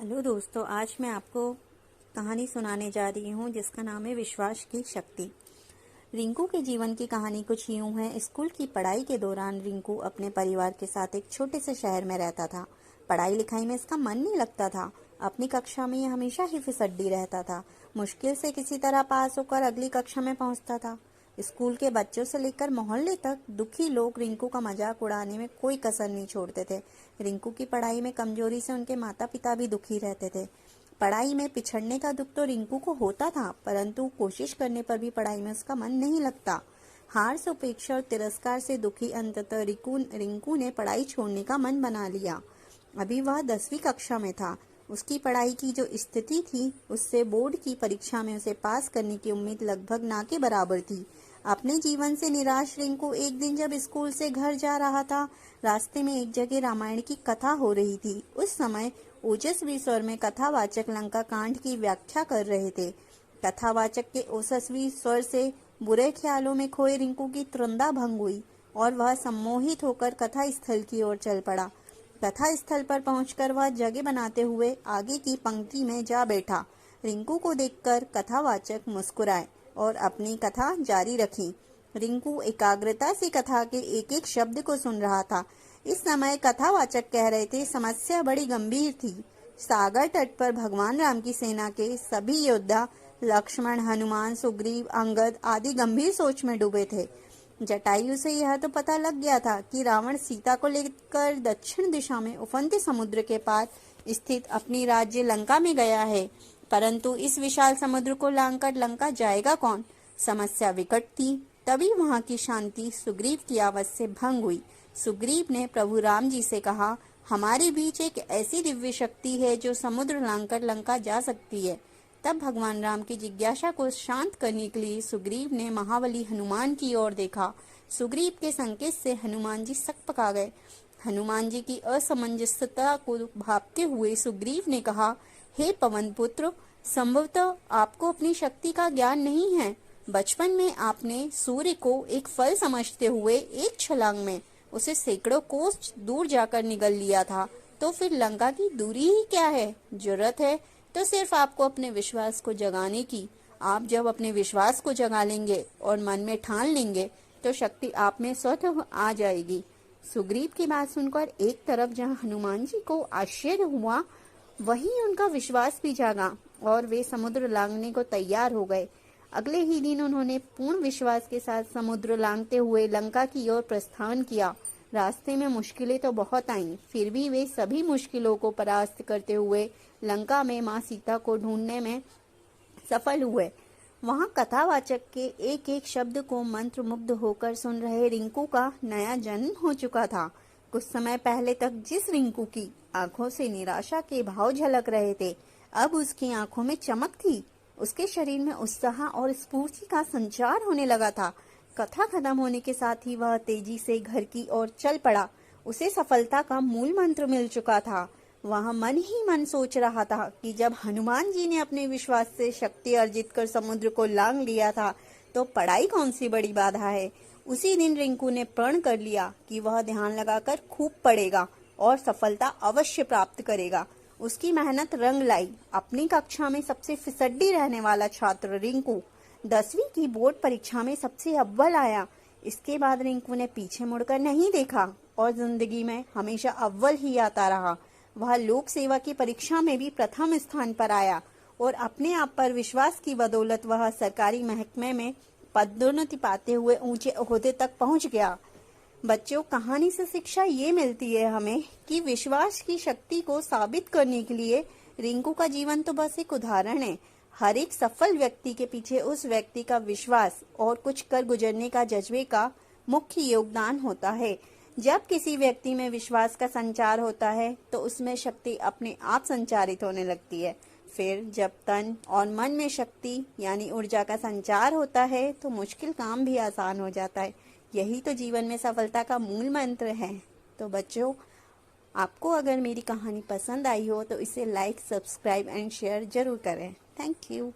Hello दोस्तों, आज मैं आपको कहानी सुनाने जा रही हूँ जिसका नाम है विश्वास की शक्ति। रिंकू के जीवन की कहानी कुछ यूं है। स्कूल की पढ़ाई के दौरान रिंकू अपने परिवार के साथ एक छोटे से शहर में रहता था। पढ़ाई लिखाई में इसका मन नहीं लगता था। अपनी कक्षा में यह हमेशा ही फिसड्डी रहता था। मुश्किल से किसी तरह पास होकर अगली कक्षा में पहुंचता था। स्कूल के बच्चों से लेकर मोहल्ले तक दुखी लोग रिंकू का मजाक उड़ाने में कोई कसर नहीं छोड़ते थे। रिंकू की पढ़ाई में कमजोरी से उनके माता पिता भी दुखी रहते थे। पढ़ाई में पिछड़ने का दुख तो रिंकू को होता था, परंतु कोशिश करने पर भी पढ़ाई में उसका मन नहीं लगता। हार से, उपेक्षा और तिरस्कार से दुखी अंततः रिंकू ने पढ़ाई छोड़ने का मन बना लिया। अभी वह 10वीं कक्षा में था। उसकी पढ़ाई की जो स्थिति थी उससे बोर्ड की परीक्षा में उसे पास करने की उम्मीद लगभग ना के बराबर थी। अपने जीवन से निराश रिंकू एक दिन जब स्कूल से घर जा रहा था, रास्ते में एक जगह रामायण की कथा हो रही थी। उस समय ओजस्वी स्वर में कथावाचक लंका कांड की व्याख्या कर रहे थे। कथावाचक के ओजस्वी स्वर से बुरे ख्यालों में खोए रिंकू की त्रंदा भंग हुई और वह सम्मोहित होकर कथा स्थल की ओर चल पड़ा। कथा स्थल पर पहुंचकर वह जगह बनाते हुए आगे की पंक्ति में जा बैठा। रिंकू को देखकर कथावाचक मुस्कुराए और अपनी कथा जारी रखी। रिंकू एकाग्रता से कथा के एक एक शब्द को सुन रहा था। इस समय कथावाचक कह रहे थे, समस्या बड़ी गंभीर थी। सागर तट पर भगवान राम की सेना के सभी योद्धा लक्ष्मण, हनुमान, सुग्रीव, अंगद आदि गंभीर सोच में डूबे थे। जटायु से यह तो पता लग गया था कि रावण सीता को लेकर दक्षिण दिशा में उफनते समुद्र के पार स्थित अपनी राज्य लंका में गया है, परंतु इस विशाल समुद्र को लांघकर लंका जाएगा कौन? समस्या विकट थी। तभी वहां की शांति सुग्रीव की आवाज से भंग हुई। सुग्रीव ने प्रभु राम जी से कहा, हमारे बीच एक ऐसी दिव्य शक्ति है जो समुद्र लांघकर लंका जा सकती है। तब भगवान राम की जिज्ञासा को शांत करने के लिए सुग्रीव ने महाबली हनुमान की ओर देखा। सुग्रीव के संकेत से हनुमान जी सकपका गए। हनुमान जी की असमंजसता को भांपते हुए सुग्रीव ने कहा, हे पवन पुत्र, संभवतः आपको अपनी शक्ति का ज्ञान नहीं है। बचपन में आपने सूर्य को एक फल समझते हुए एक छलांग में उसे सैकड़ों कोस दूर जाकर निगल लिया था, तो फिर लंका की दूरी ही क्या है? जरूरत है तो सिर्फ आपको अपने विश्वास को जगाने की। आप जब अपने विश्वास को जगा लेंगे और मन में ठान लेंगे तो शक्ति आप में स्वतः आ जाएगी। सुग्रीव की बात सुनकर एक तरफ जहाँ हनुमान जी को आश्चर्य हुआ, वहीं उनका विश्वास भी जागा और वे समुद्र लांघने को तैयार हो गए। अगले ही दिन उन्होंने पूर्ण विश्वास के साथ समुद्र लांघते हुए लंका की ओर प्रस्थान किया। रास्ते में मुश्किलें तो बहुत आईं, फिर भी वे सभी मुश्किलों को परास्त करते हुए लंका में मां सीता को ढूंढने में सफल हुए। वहां कथावाचक के एक एक शब्द को मंत्र मुग्ध होकर सुन रहे रिंकू का नया जन्म हो चुका था। कुछ समय पहले तक जिस रिंकू की आंखों से निराशा के भाव झलक रहे थे, अब उसकी आंखों में चमक थी। उसके शरीर में उत्साह और स्फूर्ति का संचार होने लगा था। कथा खत्म होने के साथ ही वह तेजी से घर की ओर चल पड़ा। उसे सफलता का मूल मंत्र मिल चुका था। वह मन ही मन सोच रहा था कि जब हनुमान जी ने अपने विश्वास से शक्ति अर्जित कर समुद्र को लांघ लिया था, तो पढ़ाई कौन सी बड़ी बाधा है। उसी दिन रिंकू ने प्रण कर लिया कि वह ध्यान लगाकर खूब पढ़ेगा और सफलता अवश्य प्राप्त करेगा। उसकी मेहनत रंग लाई। अपनी कक्षा में सबसे फिसड्डी रहने वाला छात्र रिंकू 10वीं की बोर्ड परीक्षा में सबसे अव्वल आया। इसके बाद रिंकू ने पीछे मुड़कर नहीं देखा और जिंदगी में हमेशा अव्वल ही आता रहा। वह लोक सेवा की परीक्षा में भी प्रथम स्थान पर आया और अपने आप पर विश्वास की बदौलत वह सरकारी महकमे में पदोन्नति पाते हुए ऊंचे ओहदे तक पहुंच गया। बच्चों, कहानी से शिक्षा ये मिलती है हमें कि विश्वास की शक्ति को साबित करने के लिए रिंकू का जीवन तो बस एक उदाहरण है। हर एक सफल व्यक्ति के पीछे उस व्यक्ति का विश्वास और कुछ कर गुजरने का जज्बे का मुख्य योगदान होता है। जब किसी व्यक्ति में विश्वास का संचार होता है तो उसमें शक्ति अपने आप संचारित होने लगती है। फिर जब तन और मन में शक्ति यानी ऊर्जा का संचार होता है तो मुश्किल काम भी आसान हो जाता है। यही तो जीवन में सफलता का मूल मंत्र है। तो बच्चों, आपको अगर मेरी कहानी पसंद आई हो तो इसे लाइक, सब्सक्राइब एंड शेयर जरूर करें। Thank you.